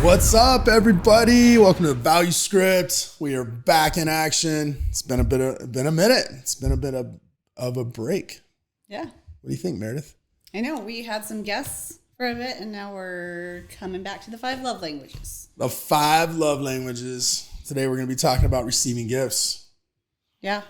What's up, everybody? Welcome to the Value Script. We are back in action. It's been a minute. It's been a bit of a break. Yeah. What do you think, Meredith? I know we had some guests for a bit, and now we're coming back to the 5 love languages. The 5 love languages. Today we're going to be talking about receiving gifts. Yeah.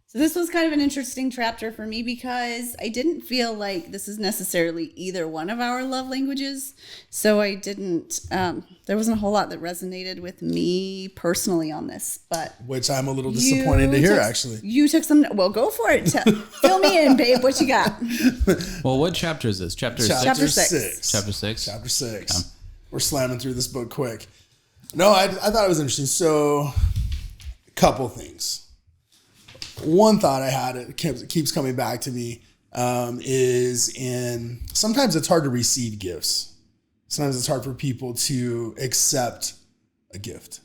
So this was kind of an interesting chapter for me because I didn't feel like this is necessarily either one of our love languages. So I didn't, there wasn't a whole lot that resonated with me personally on this, but. Which I'm a little disappointed to hear, actually. You took some, well, go for it. Fill me in, babe. What you got? Well, what chapter is this? Chapter 6? Chapter 6. Chapter 6? Chapter 6. Okay. We're slamming through this book quick. No, I thought it was interesting. So, a couple things. One thought I had, it keeps coming back to me, is sometimes it's hard to receive gifts. Sometimes it's hard for people to accept a gift,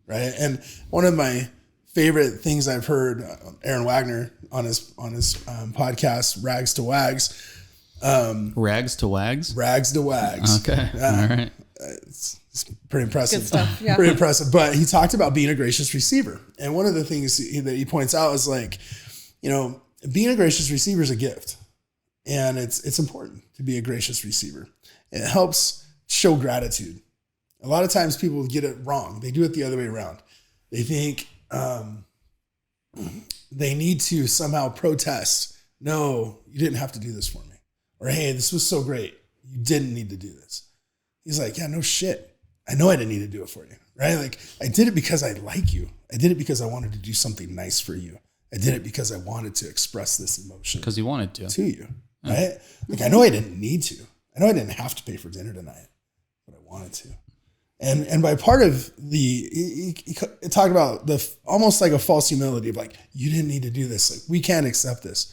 right? And one of my favorite things I've heard Aaron Wagner on his podcast, Rags to Wags. Rags to Wags? Rags to Wags. Okay. All right. It's pretty impressive. Good stuff. Yeah. Pretty impressive. But he talked about being a gracious receiver. And one of the things that he points out is like, being a gracious receiver is a gift. And it's important to be a gracious receiver. It helps show gratitude. A lot of times people get it wrong. They do it the other way around. They think they need to somehow protest. No, you didn't have to do this for me. Or, hey, this was so great. You didn't need to do this. He's like, yeah, no shit. I know I didn't need to do it for you, right? Like, I did it because I like you. I did it because I wanted to do something nice for you. I did it because I wanted to express this emotion. Because you wanted to you, right? Like, I know I didn't need to. I know I didn't have to pay for dinner tonight, but I wanted to. And by part of he talked about almost like a false humility of like, you didn't need to do this. Like, we can't accept this.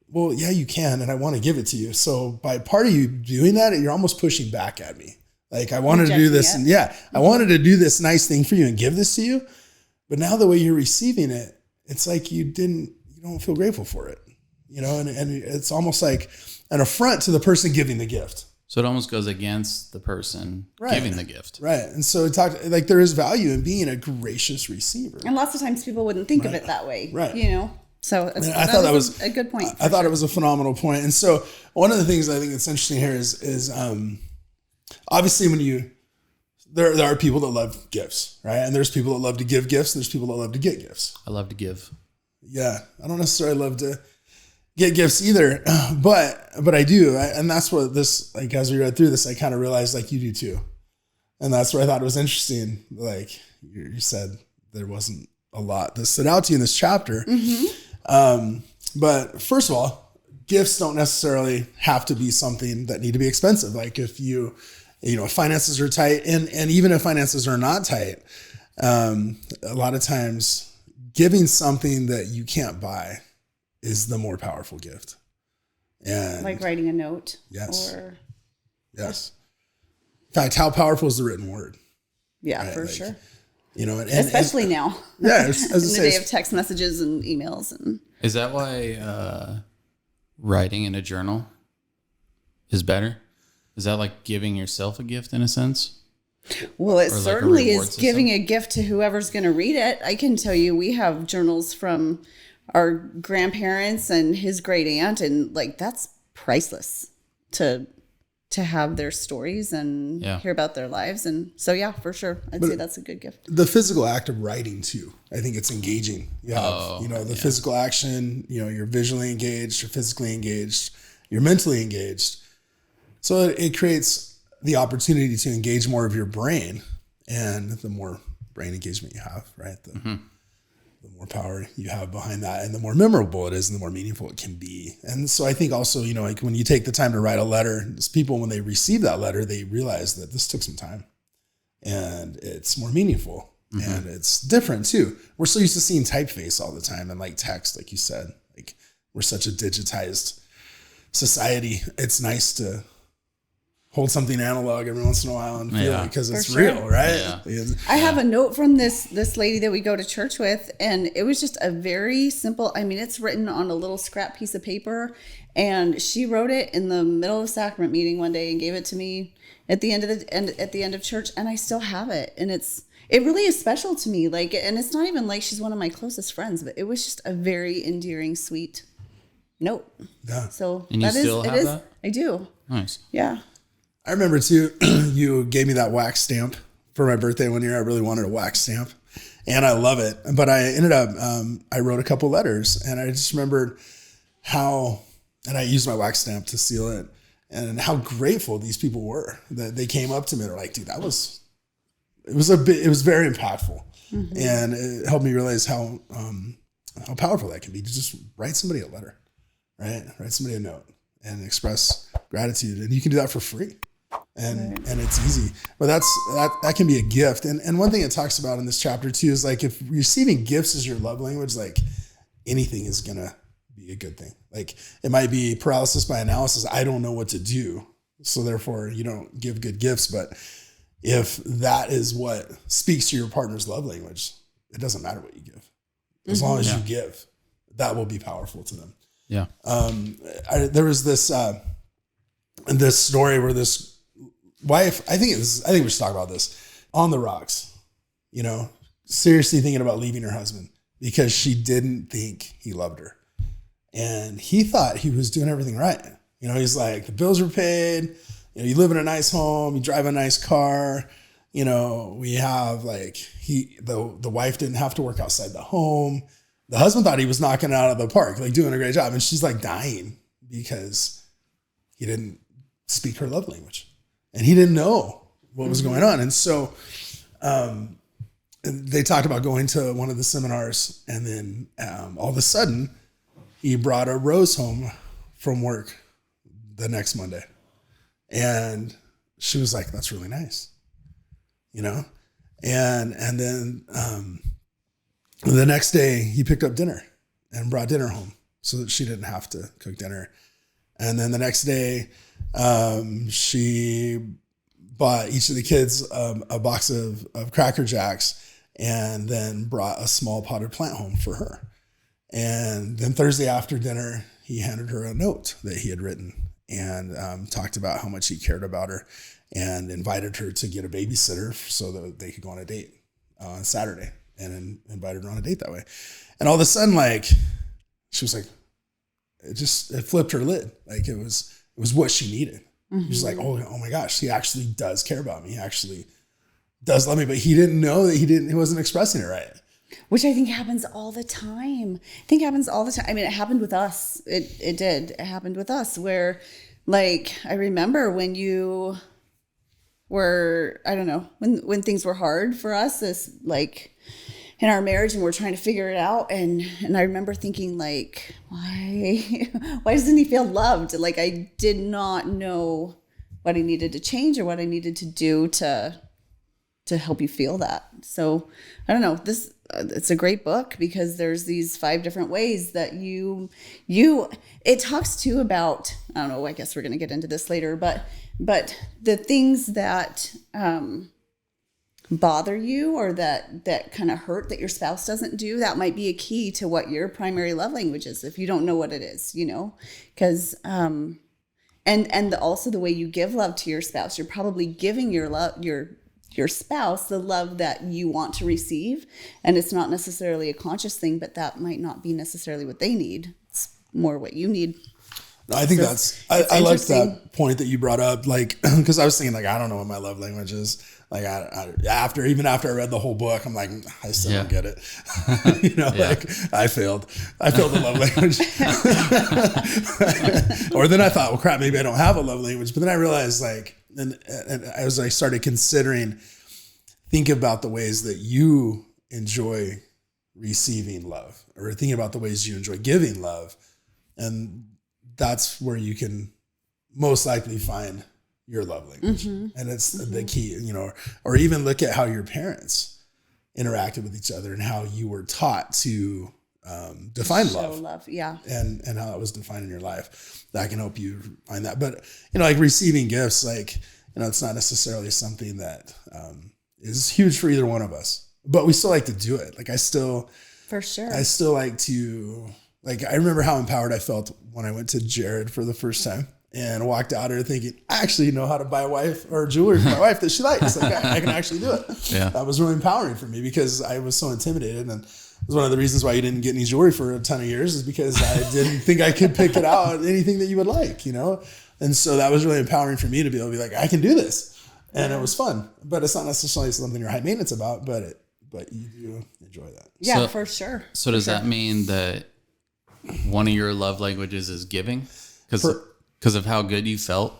Well, yeah, you can, and I want to give it to you. So by part of you doing that, you're almost pushing back at me. Like, I wanted to do this, and I wanted to do this nice thing for you and give this to you. But now the way you're receiving it, it's like you don't feel grateful for it, and it's almost like an affront to the person giving the gift. So it almost goes against the person giving the gift. Right. And so it talked like there is value in being a gracious receiver. And lots of times people wouldn't think of it that way, right? So I thought that was a good point. I thought it was a phenomenal point. And so one of the things I think that's interesting here is obviously when there are people that love gifts, right? And there's people that love to give gifts. And there's people that love to get gifts. I love to give. Yeah. I don't necessarily love to get gifts either, but I do. And that's what this, like, as we read through this, I kind of realized like you do too. And that's where I thought it was interesting. Like you said, there wasn't a lot that stood out to you in this chapter. Mm-hmm. But first of all, gifts don't necessarily have to be something that need to be expensive. Like if if finances are tight and even if finances are not tight, a lot of times giving something that you can't buy is the more powerful gift. And like writing a note. Yes. Yes. In fact, how powerful is the written word? Yeah, right? For sure. Especially now. Yeah. In the day of text messages and emails. Is that why writing in a journal is better? Is that like giving yourself a gift in a sense? Well, it certainly is giving a gift to whoever's going to read it. I can tell you we have journals from our grandparents and his great aunt, and like that's priceless to have their stories and hear about their lives. And so, yeah, for sure. I'd say that's a good gift. The physical act of writing too, I think it's engaging. You have, the physical action, you're visually engaged, you're physically engaged, you're mentally engaged. So it creates the opportunity to engage more of your brain, and the more brain engagement you have, right? The more power you have behind that, and the more memorable it is, and the more meaningful it can be. And so I think also, like when you take the time to write a letter, people, when they receive that letter, they realize that this took some time and it's more meaningful and it's different too. We're so used to seeing typeface all the time and like text, like you said, like we're such a digitized society. It's nice to hold something analog every once in a while and feel it because it's real, right? Yeah. I have a note from this lady that we go to church with, and it was just a very simple, I mean, it's written on a little scrap piece of paper, and she wrote it in the middle of sacrament meeting one day and gave it to me at the end of church, and I still have it, and it really is special to me. Like, and it's not even like she's one of my closest friends, but it was just a very endearing, sweet note. Yeah. So and you still have that? I do. Nice. Yeah. I remember too, you gave me that wax stamp for my birthday one year. I really wanted a wax stamp and I love it. But I ended up, I wrote a couple letters and I just remembered and I used my wax stamp to seal it, and how grateful these people were that they came up to me. They're like, dude, it was very impactful. Mm-hmm. And it helped me realize how powerful that can be to just write somebody a letter, right? Write somebody a note and express gratitude. And you can do that for free. And it's easy, but that can be a gift. And one thing it talks about in this chapter too is like, if receiving gifts is your love language, like anything is gonna be a good thing. Like it might be paralysis by analysis. I don't know what to do, so therefore you don't give good gifts. But if that is what speaks to your partner's love language, it doesn't matter what you give, as long as you give, that will be powerful to them. Yeah. There was this story where this wife, I think we should talk about this, on the rocks, seriously thinking about leaving her husband because she didn't think he loved her. And he thought he was doing everything right. He's like, the bills were paid, you live in a nice home, you drive a nice car, we have the wife didn't have to work outside the home. The husband thought he was knocking it out of the park, like doing a great job. And she's like dying because he didn't speak her love language and he didn't know what was going on. And so they talked about going to one of the seminars, and then all of a sudden he brought a rose home from work the next Monday. And she was like, that's really nice, and then the next day he picked up dinner and brought dinner home so that she didn't have to cook dinner. And then the next day, she bought each of the kids a box of Cracker Jacks and then brought a small potted plant home for her. And then Thursday after dinner, he handed her a note that he had written and talked about how much he cared about her and invited her to get a babysitter so that they could go on a date on Saturday, and invited her on a date that way. And all of a sudden, she was like, it flipped her lid. Like it was what she needed. Mm-hmm. She's like, oh my gosh, he actually does care about me. He actually does love me, but he didn't know that he wasn't expressing it right. Which I think happens all the time. I mean, it happened with us. It did. It happened with us where, I remember when you were, I don't know, when things were hard for us, in our marriage, and we're trying to figure it out. And I remember thinking why doesn't he feel loved? I did not know what I needed to change or what I needed to do to help you feel that. So I don't know, it's a great book because there's these 5 different ways that it talks too about, I don't know, I guess we're going to get into this later, but the things that, bother you or that kind of hurt that your spouse doesn't do, that might be a key to what your primary love language is if you don't know what it is, because and also the way you give love to your spouse, you're probably giving your spouse the love that you want to receive, and it's not necessarily a conscious thing, but that might not be necessarily what they need. It's more what you need. No, I think I like that point that you brought up, because I was thinking I don't know what my love language is. After I read the whole book, I'm like, I still don't get it. I failed the love language. Or then I thought, well, crap, maybe I don't have a love language. But then I realized and as I started considering, think about the ways that you enjoy receiving love, or thinking about the ways you enjoy giving love. And that's where you can most likely find your love language. Mm-hmm. And it's the key, or even look at how your parents interacted with each other and how you were taught to defined Show love. Yeah. And how it was defined in your life. That can help you find that. But, like receiving gifts, like, it's not necessarily something that is huge for either one of us, but we still like to do it. Like For sure. I still like to, like, I remember how empowered I felt when I went to Jared for the first time and walked out there thinking, I actually know how to buy a wife or jewelry for my wife that she likes. Like I can actually do it. Yeah. That was really empowering for me because I was so intimidated. And it was one of the reasons why you didn't get any jewelry for a ton of years is because I didn't think I could pick it out, anything that you would like, And so that was really empowering for me to be able to be like, I can do this. And it was fun, but it's not necessarily something you're high maintenance about, but you do enjoy that. Yeah, for sure. So does that mean that one of your love languages is giving? Because of how good you felt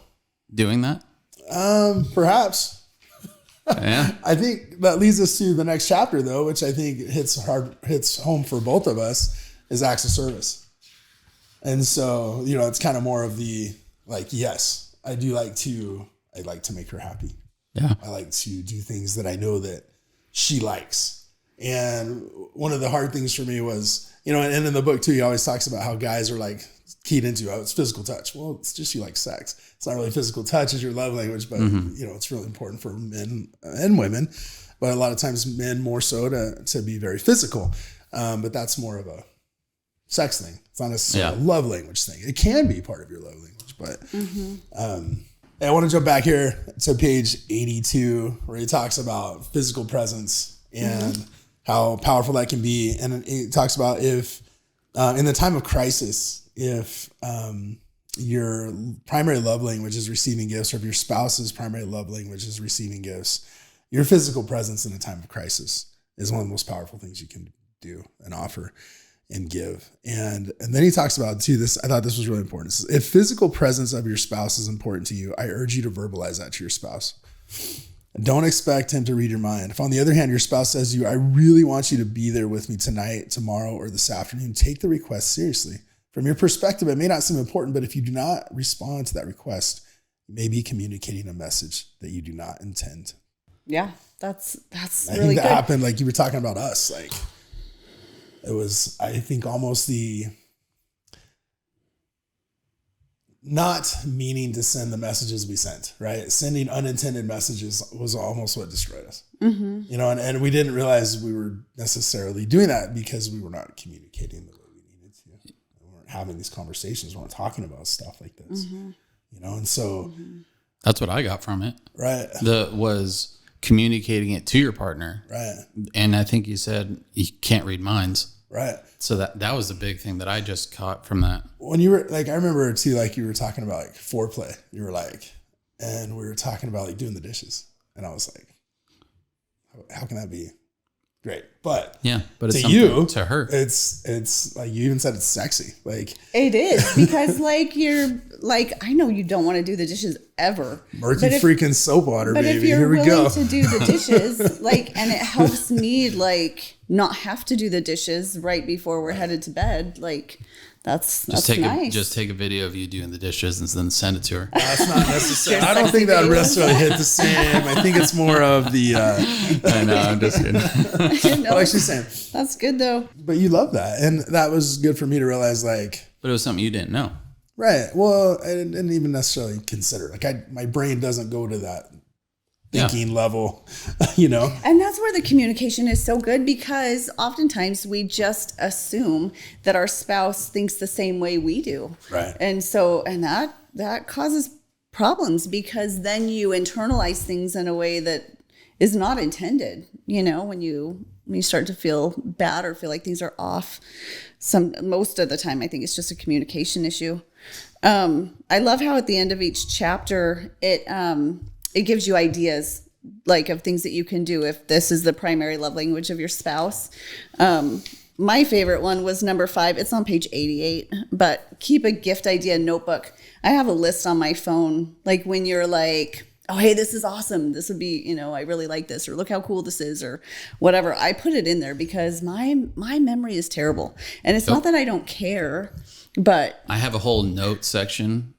doing that? Perhaps. Yeah. I think that leads us to the next chapter though, which I think hits home for both of us, is acts of service. And so, it's kind of more of the, like, yes, I'd like to make her happy. Yeah. I like to do things that I know that she likes. And one of the hard things for me was, and in the book too, he always talks about how guys are like keyed into, it's physical touch. Well, it's just you like sex. It's not really physical touch is your love language, but it's really important for men and women. But a lot of times men more so to be very physical. But that's more of a sex thing. It's not necessarily a love language thing. It can be part of your love language, but I want to jump back here to page 82 where he talks about physical presence and how powerful that can be. And he talks about if in the time of crisis, if your primary love language is receiving gifts, or if your spouse's primary love language is receiving gifts, your physical presence in a time of crisis is one of the most powerful things you can do and offer and give. And then he talks about too, I thought this was really important. Says, if physical presence of your spouse is important to you, I urge you to verbalize that to your spouse. Don't expect him to read your mind. If on the other hand, your spouse says to you, I really want you to be there with me tonight, tomorrow, or this afternoon, take the request seriously. From your perspective, it may not seem important, but if you do not respond to that request, you may be communicating a message that you do not intend. Yeah, that's I really think that good. happened, like you were talking about us, like it was, I think, almost the not meaning to send the messages we sent, right? Sending unintended messages was almost what destroyed us. And we didn't realize we were necessarily doing that because we were not communicating the way we needed to. We weren't having these conversations. We weren't talking about stuff like this, and so that's what I got from it. Right. Was communicating it to your partner. Right. And I think you said you can't read minds. Right. So that was the big thing that I just caught from that. When you were like, I remember too, like you were talking about like foreplay. You were like, and we were talking about like doing the dishes. And I was like, how can that be great? But it's to you, to her, it's like, you even said it's sexy. Like it is, because like you're like, I know you don't want to do the dishes ever. Murky freaking soap water, but baby. If you're Here we willing go. to do the dishes, like, and it helps me like not have to do the dishes right before we're headed to bed, like that's nice. Just take a video of you doing the dishes and then send it to her. That's not necessary. I don't think that would necessarily hit the same. I think it's more of the. I know. I'm just kidding. No, what she's saying. That's good though. But you love that, and that was good for me to realize. Like, but it was something you didn't know. Right. Well, I didn't even necessarily consider. Like, my brain doesn't go to that thinking level, And that's where the communication is so good, because oftentimes we just assume that our spouse thinks the same way we do. Right. And so, that causes problems, because then you internalize things in a way that is not intended, when you start to feel bad or feel like things are off. Most of the time, I think it's just a communication issue. I love how at the end of each chapter, it gives you ideas like of things that you can do if this is the primary love language of your spouse. My favorite one was number 5. It's on page 88, but keep a gift idea notebook. I have a list on my phone. Like when you're like, oh, hey, this is awesome. This would be, I really like this, or look how cool this is, or whatever. I put it in there because my memory is terrible. And it's not that I don't care, but I have a whole note section,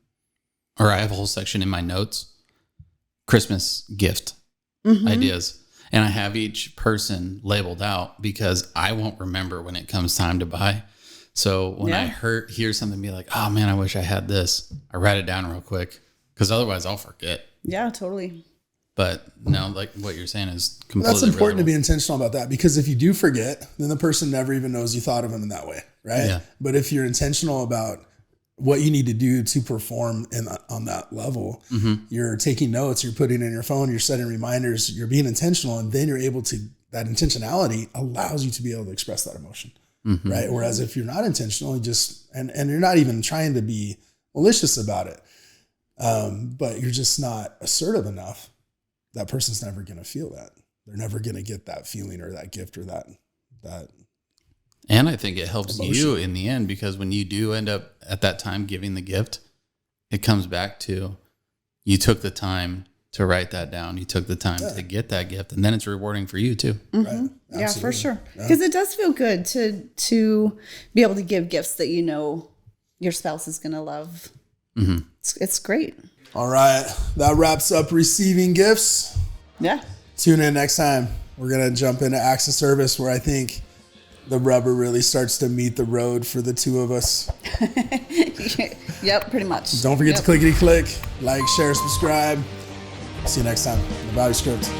or I have a whole section in my notes, Christmas gift ideas. And I have each person labeled out because I won't remember when it comes time to buy. So when I hear something be like, oh man, I wish I had this, I write it down real quick because otherwise I'll forget. Yeah, totally. But no, like what you're saying is completely That's important relatable. to be intentional about that, because if you do forget, then the person never even knows you thought of them in that way, right? Yeah. But if you're intentional about what you need to do to perform on that level, you're taking notes, you're putting in your phone, you're setting reminders, you're being intentional, and then you're able to, that intentionality allows you to be able to express that emotion, right? Whereas if you're not intentional, you just, and you're not even trying to be malicious about it, but you're just not assertive enough, that person's never going to feel that. They're never going to get that feeling or that gift or that. And I think it helps emotion. you in the end, because when you do end up at that time giving the gift, it comes back to you took the time to write that down. You took the time to get that gift, and then it's rewarding for you too. Right. Yeah, for sure. Because it does feel good to be able to give gifts that you know your spouse is going to love. It's great. All right. That wraps up receiving gifts. Yeah. Tune in next time. We're going to jump into acts of service, where I think the rubber really starts to meet the road for the two of us. Yep, pretty much. Don't forget to clickety click, like, share, subscribe. See you next time. The Bobby Script.